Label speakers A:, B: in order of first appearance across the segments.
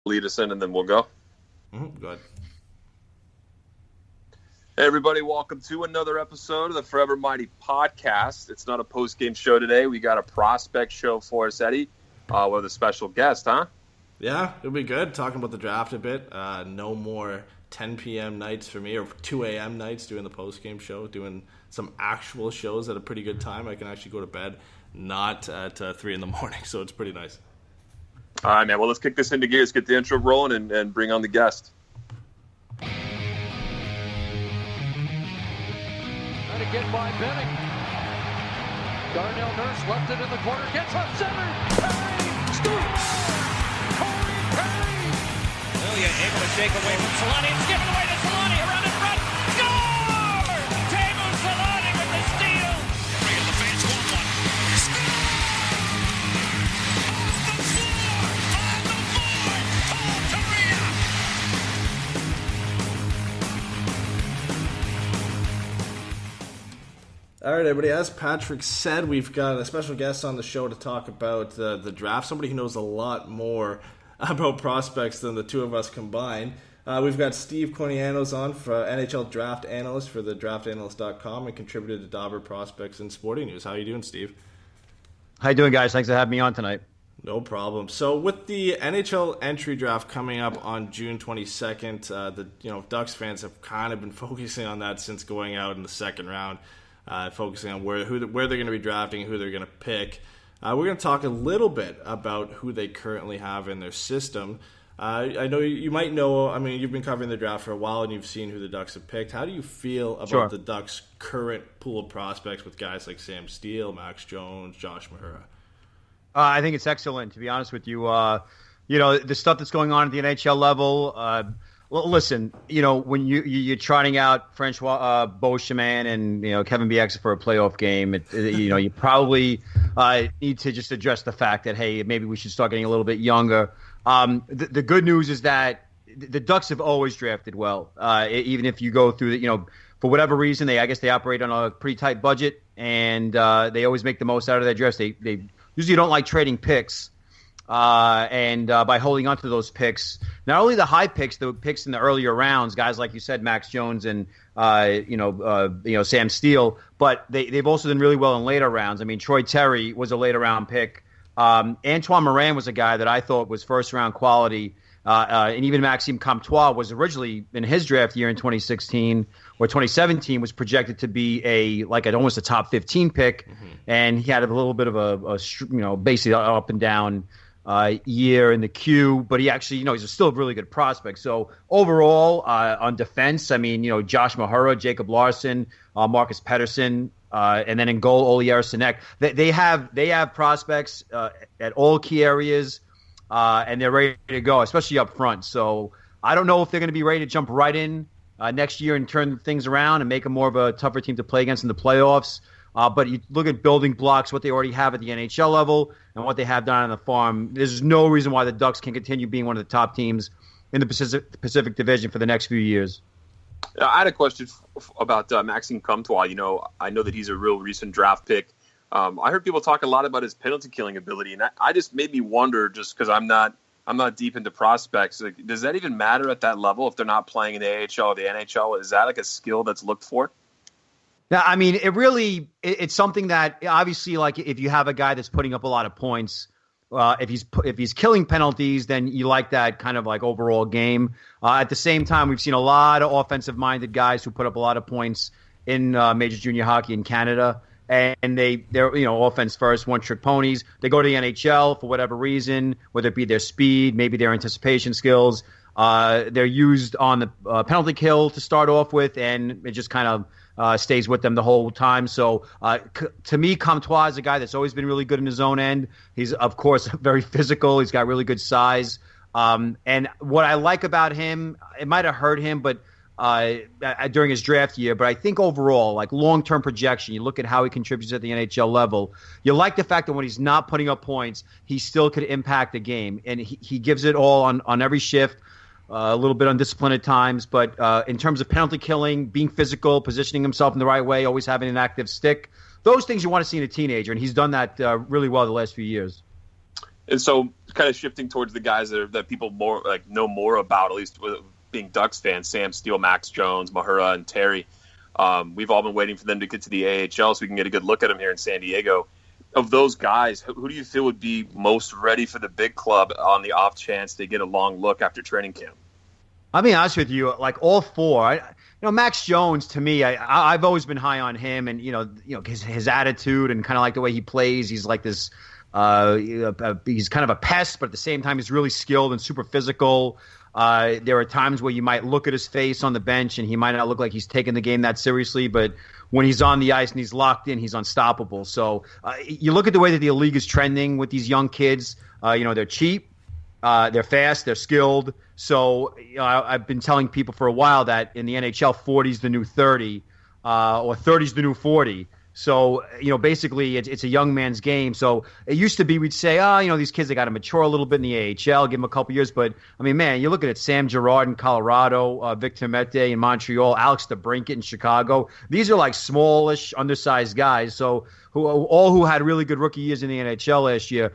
A: lead us in, and then we'll go.
B: Go ahead.
A: Hey, everybody. Welcome to another episode of the Forever Mighty podcast. It's not a post-game show today. We got a prospect show for us, Eddie, with a special guest, huh?
B: Yeah, it'll be good. Talking about the draft a bit. No more 10 p.m. nights for me, or 2 a.m. nights doing the post-game show, doing some actual shows at a pretty good time. I can actually go to bed not at 3 in the morning, so it's pretty nice.
A: All right, man. Well, let's kick this into gears, get the intro rolling, and bring on the guest.
C: Trying to get by Benning. Darnell Nurse left it in the corner, gets up center. Perry scores! Corey Perry!
D: Lilia able to shake away from Solani. It's given away to Solani around in front. Score! Teemu Solani with the steal. Perry in the face, 1-1.
B: All right, everybody. As Patrick said, we've got a special guest on the show to talk about the draft. Somebody who knows a lot more about prospects than the two of us combined. We've got Steve Kournianos on, for NHL Draft Analyst for the DraftAnalyst.com, and contributed to Dauber Prospects and Sporting News. How are you doing, Steve?
E: How you doing, guys? Thanks for having me on tonight.
B: No problem. So with the NHL Entry Draft coming up on June 22nd, the Ducks fans have kind of been focusing on that since going out in the second round. Focusing on where they're going to be drafting, who they're going to pick. We're going to talk a little bit about who they currently have in their system. I know you might know, I mean, you've been covering the draft for a while and you've seen who the Ducks have picked. How do you feel about the Ducks' current pool of prospects with guys like Sam Steele, Max Jones, Josh Mahura?
E: I think it's excellent, to be honest with you. The stuff that's going on at the NHL level. Well, listen, when you're trotting out Francois Beauchemin and Kevin Bieksa for a playoff game, you probably need to just address the fact that, hey, maybe we should start getting a little bit younger. The good news is that the Ducks have always drafted well, even if you go through for whatever reason, I guess they operate on a pretty tight budget, and they always make the most out of their drafts. They usually don't like trading picks. And by holding on to those picks, not only the high picks, the picks in the earlier rounds, guys like you said, Max Jones and Sam Steele, but they've also done really well in later rounds. I mean, Troy Terry was a later round pick. Antoine Morin was a guy that I thought was first round quality, and even Maxime Comtois was originally in his draft year in 2016 or 2017 was projected to be almost a top 15 pick, and he had a little bit of a basically up and down year in the queue, but he actually, he's still a really good prospect. So overall, on defense, I mean, Josh Mahura, Jacob Larson, Marcus Pettersson, and then in goal, Olli Eriksson. They have prospects at all key areas, and they're ready to go, especially up front. So I don't know if they're going to be ready to jump right in next year and turn things around and make them more of a tougher team to play against in the playoffs. But you look at building blocks, what they already have at the NHL level and what they have down on the farm. There's no reason why the Ducks can continue being one of the top teams in the Pacific Division for the next few years.
A: I had a question about Maxime Comtois. I know that he's a real recent draft pick. I heard people talk a lot about his penalty killing ability, and I just made me wonder, just because I'm not deep into prospects. Like, does that even matter at that level if they're not playing in the AHL or the NHL? Is that like a skill that's looked for?
E: Yeah, I mean, it's something that obviously, like, if you have a guy that's putting up a lot of points, if he's killing penalties, then you like that kind of like overall game. At the same time, we've seen a lot of offensive-minded guys who put up a lot of points in major junior hockey in Canada, and they're offense first, one-trick ponies. They go to the NHL for whatever reason, whether it be their speed, maybe their anticipation skills. They're used on the penalty kill to start off with, and it just kind of stays with them the whole time. So to me, Comtois is a guy that's always been really good in his own end. He's, of course, very physical. He's got really good size. And what I like about him, it might have hurt him during his draft year, but I think overall, like long-term projection, you look at how he contributes at the NHL level, you like the fact that when he's not putting up points, he still could impact the game. And he gives it all on every shift. A little bit undisciplined at times, but in terms of penalty killing, being physical, positioning himself in the right way, always having an active stick, those things you want to see in a teenager, and he's done that really well the last few years.
A: And so kind of shifting towards the guys that people know more about, at least being Ducks fans, Sam Steele, Max Jones, Mahura, and Terry. We've all been waiting for them to get to the AHL so we can get a good look at them here in San Diego. Of those guys, who do you feel would be most ready for the big club on the off chance they get a long look after training camp?
E: I'll be honest with you, like all four. Max Jones, to me, I've always been high on him, and his attitude and kind of like the way he plays. He's like this. He's kind of a pest, but at the same time, he's really skilled and super physical. There are times where you might look at his face on the bench, and he might not look like he's taking the game that seriously, but when he's on the ice and he's locked in, he's unstoppable. So you look at the way that the league is trending with these young kids. They're cheap, they're fast, they're skilled. So I've been telling people for a while that in the NHL, 40 is the new 30, or 30 is the new 40. So, basically it's a young man's game. So it used to be we'd say, these kids, they got to mature a little bit in the AHL, give them a couple years. But, I mean, man, you look at it, Sam Girard in Colorado, Victor Mete in Montreal, Alex DeBrincat in Chicago. These are like smallish, undersized guys. So who had really good rookie years in the NHL last year.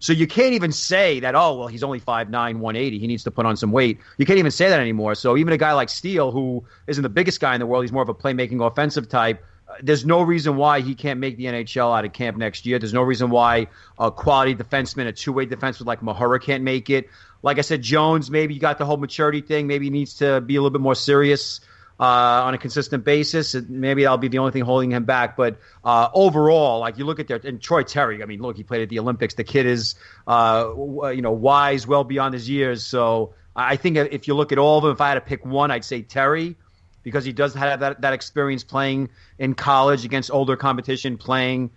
E: So you can't even say that, he's only 5'9", 180. He needs to put on some weight. You can't even say that anymore. So even a guy like Steele, who isn't the biggest guy in the world, he's more of a playmaking offensive type. There's no reason why he can't make the NHL out of camp next year. There's no reason why a quality defenseman, a two-way defenseman like Mahura can't make it. Like I said, Jones, maybe you got the whole maturity thing. Maybe he needs to be a little bit more serious on a consistent basis. Maybe that'll be the only thing holding him back. But overall, like you look at and Troy Terry, I mean, look, he played at the Olympics. The kid is, wise, well beyond his years. So I think if you look at all of them, if I had to pick one, I'd say Terry, because he does have that experience playing in college against older competition, playing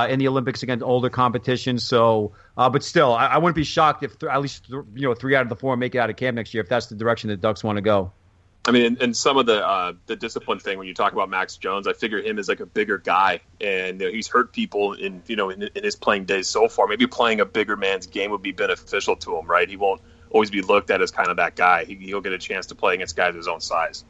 E: in the Olympics against older competition. So, but still, I wouldn't be shocked if at least 3 out of the 4 make it out of camp next year, if that's the direction the Ducks want to go.
A: I mean, and some of the discipline thing, when you talk about Max Jones, I figure him as like a bigger guy, and he's hurt people in his playing days so far. Maybe playing a bigger man's game would be beneficial to him, right? He won't always be looked at as kind of that guy. He'll get a chance to play against guys of his own size.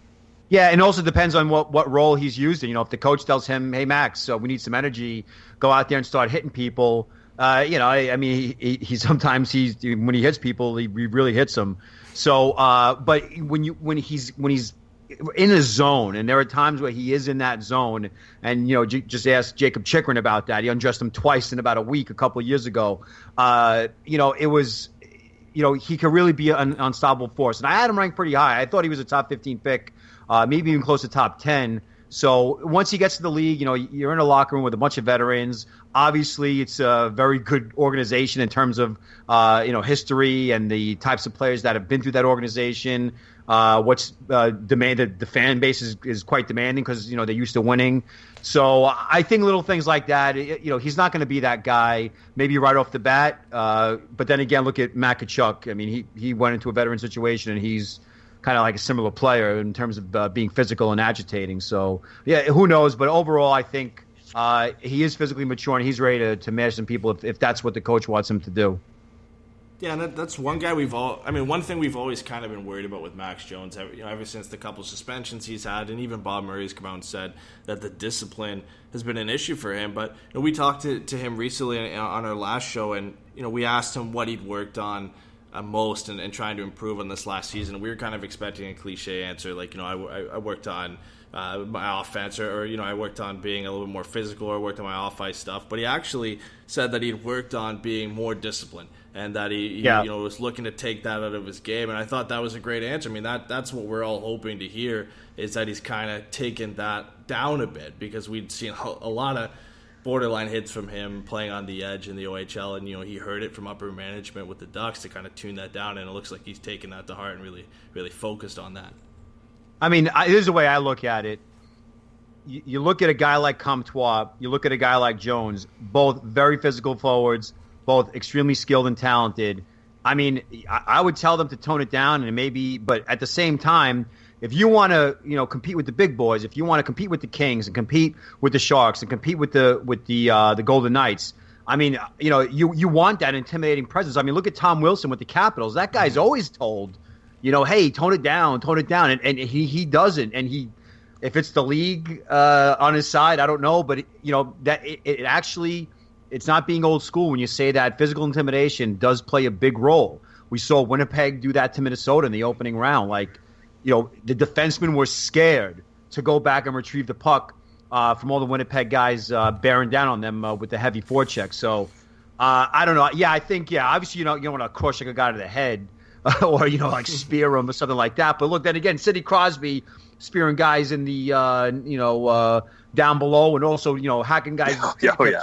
E: Yeah, and also depends on what role he's used in. If the coach tells him, "Hey, Max, so we need some energy, go out there and start hitting people." He sometimes when he hits people, he really hits them. So, but when he's in a zone, and there are times where he is in that zone, and just ask Jacob Chikrin about that. He undressed him twice in about a week a couple of years ago. It was. He could really be an unstoppable force. And I had him ranked pretty high. I thought he was a top 15 pick, maybe even close to top 10. So once he gets to the league, you're in a locker room with a bunch of veterans. Obviously, it's a very good organization in terms of, history and the types of players that have been through that organization. What's demanded, the fan base is quite demanding because, they're used to winning. So I think little things like that, he's not going to be that guy maybe right off the bat. But then again, look at Matt Tkachuk. I mean, he went into a veteran situation, and he's kind of like a similar player in terms of being physical and agitating. So, yeah, who knows? But overall, I think he is physically mature, and he's ready to manage some people if that's what the coach wants him to do.
B: Yeah, and that's one guy one thing we've always kind of been worried about with Max Jones, ever since the couple suspensions he's had, and even Bob Murray's come out and said that the discipline has been an issue for him. But we talked to him recently on our last show, and we asked him what he'd worked on most and trying to improve on this last season. We were kind of expecting a cliche answer, like, I worked on my offense, or I worked on being a little bit more physical, or worked on my off-ice stuff. But he actually said that he'd worked on being more disciplined, and that he was looking to take that out of his game. And I thought that was a great answer. I mean, that's what we're all hoping to hear, is that he's kind of taken that down a bit, because we'd seen a lot of borderline hits from him playing on the edge in the OHL, and he heard it from upper management with the Ducks to kind of tune that down, and it looks like he's taken that to heart and really, really focused on that. I
E: mean, here's the way I look at it. You look at a guy like Comtois, you look at a guy like Jones, both very physical forwards, both extremely skilled and talented. I mean, I would tell them to tone it down, and but at the same time, if you want to, compete with the big boys, if you want to compete with the Kings and compete with the Sharks and compete with the Golden Knights, I mean, you want that intimidating presence. I mean, look at Tom Wilson with the Capitals. That guy's always told, hey, tone it down, and he doesn't. And if it's the league on his side, I don't know, but that it actually it's not being old school when you say that physical intimidation does play a big role. We saw Winnipeg do that to Minnesota in the opening round. Like, the defensemen were scared to go back and retrieve the puck from all the Winnipeg guys bearing down on them with the heavy forecheck. So I don't know. Yeah, I think, obviously you don't want to crush a guy to the head or, like spear him or something like that. But look, then again, Sidney Crosby spearing guys in the, down below and also, hacking guys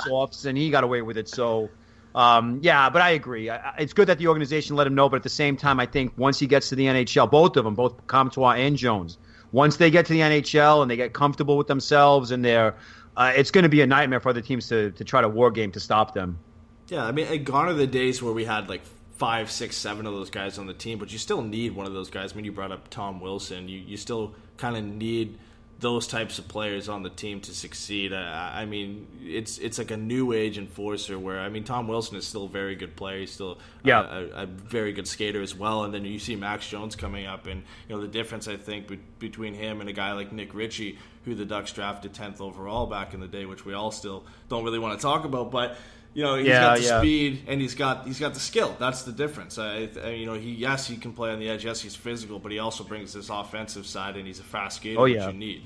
E: offs, and he got away with it. So, but I agree. It's good that the organization let him know, but at the same time, I think once he gets to the NHL, both of them, both Comtois and Jones, once they get to the NHL and they get comfortable with themselves and it's going to be a nightmare for other teams to try to war game to stop them.
B: Yeah, I mean, gone are the days where we had like 5, 6, 7 of those guys on the team, but you still need one of those guys. I mean, you brought up Tom Wilson. You still kind of need those types of players on the team to succeed. I mean, it's like a new age enforcer where, I mean, Tom Wilson is still a very good player. He's still a very good skater as well. And then you see Max Jones coming up, and the difference, I think, between him and a guy like Nick Ritchie, who the Ducks drafted 10th overall back in the day, which we all still don't really want to talk about, but he's got the speed and he's got the skill. That's the difference. He can play on the edge. Yes, he's physical, but he also brings this offensive side, and he's a fast skater, which you need.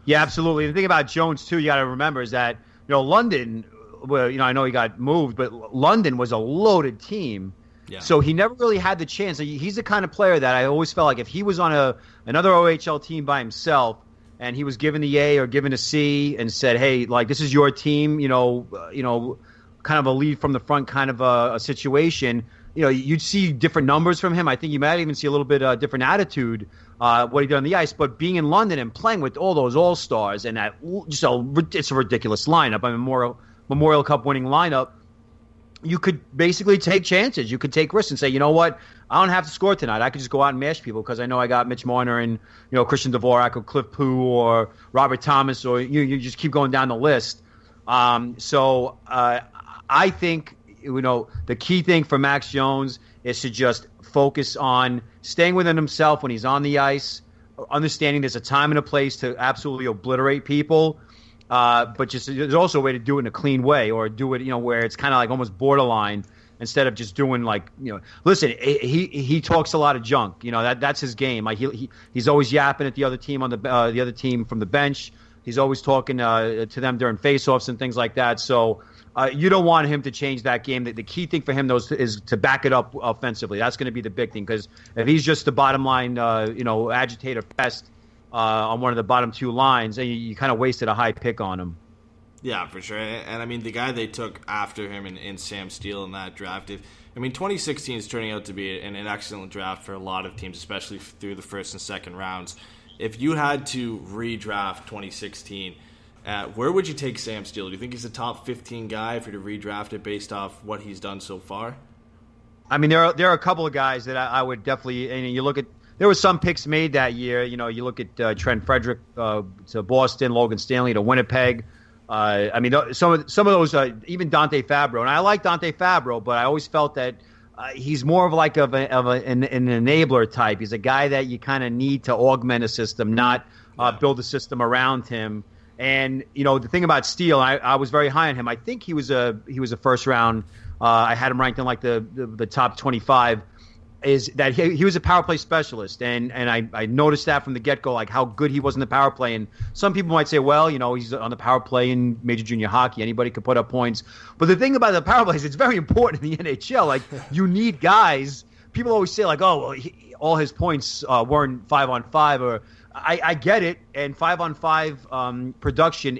E: Yeah, absolutely. The thing about Jones too, you got to remember is that London. Well, I know he got moved, but London was a loaded team. Yeah. So he never really had the chance. He's the kind of player that I always felt like if he was on another OHL team by himself, and he was given the A or given a C and said, hey, like, this is your team, kind of a lead from the front kind of a situation, you'd see different numbers from him. I think you might even see a little bit different attitude, what he did on the ice. But being in London and playing with all those all-stars and it's a ridiculous lineup, Memorial Cup winning lineup, you could basically take chances. You could take risks and say, you know what, I don't have to score tonight. I could just go out and mash people because I know I got Mitch Marner and Christian Dvorak or Cliff Poo or Robert Thomas, or you just keep going down the list. So I think the key thing for Max Jones is to just focus on staying within himself when he's on the ice, understanding there's a time and a place to absolutely obliterate people. But just there's also a way to do it in a clean way, or do it, where it's kind of like almost borderline, instead of just doing like, listen, he talks a lot of junk. That's his game. Like he's always yapping at the other team the other team from the bench. He's always talking to them during faceoffs and things like that. So you don't want him to change that game. The key thing for him though is to back it up offensively. That's going to be the big thing, because if he's just the bottom line, agitator pest on one of the bottom two lines, and you kind of wasted a high pick on him.
B: Yeah, for sure. And I mean, the guy they took after him in Sam Steele in that draft, 2016 is turning out to be an excellent draft for a lot of teams, especially through the first and second rounds. If you had to redraft 2016, where would you take Sam Steele? Do you think he's a top 15 guy if you're to redraft it based off what he's done so far?
E: I mean, there are a couple of guys that I would definitely, and you look at, there were some picks made that year. You look at Trent Frederick to Boston, Logan Stanley to Winnipeg. Some of those, even Dante Fabro, and I like Dante Fabro, but I always felt that he's more of like an enabler type. He's a guy that you kind of need to augment a system, not build a system around him. And the thing about Steele, I was very high on him. I think he was a first round. I had him ranked in like the top 25. Is that he was a power play specialist, and I noticed that from the get-go, like how good he was in the power play. And some people might say, well, he's on the power play in major junior hockey. Anybody could put up points. But the thing about the power play is it's very important in the NHL. Like, you need guys. People always say, like, oh, well, all his points weren't 5-on-5. Or I get it, and 5-on-5 production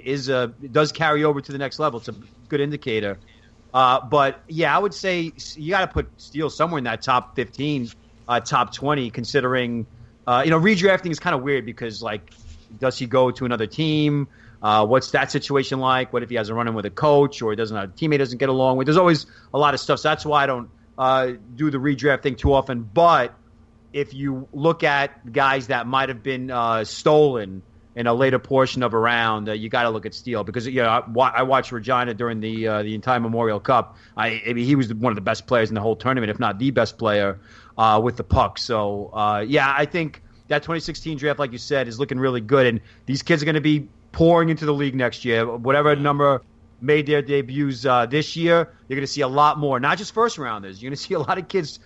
E: does carry over to the next level. It's a good indicator. But yeah, I would say you got to put Steele somewhere in that top 15, top 20, considering, redrafting is kind of weird because, like, does he go to another team? What's that situation like? What if he has a run-in with a coach, or a teammate doesn't get along with? There's always a lot of stuff. So that's why I don't do the redraft thing too often. But if you look at guys that might have been stolen in a later portion of a round, you got to look at Steele, because I watched Regina during the entire Memorial Cup. He was one of the best players in the whole tournament, if not the best player with the puck. So I think that 2016 draft, like you said, is looking really good, and these kids are going to be pouring into the league next year. Whatever number made their debuts this year. You're going to see a lot more, not just first rounders. You're going to see a lot of kids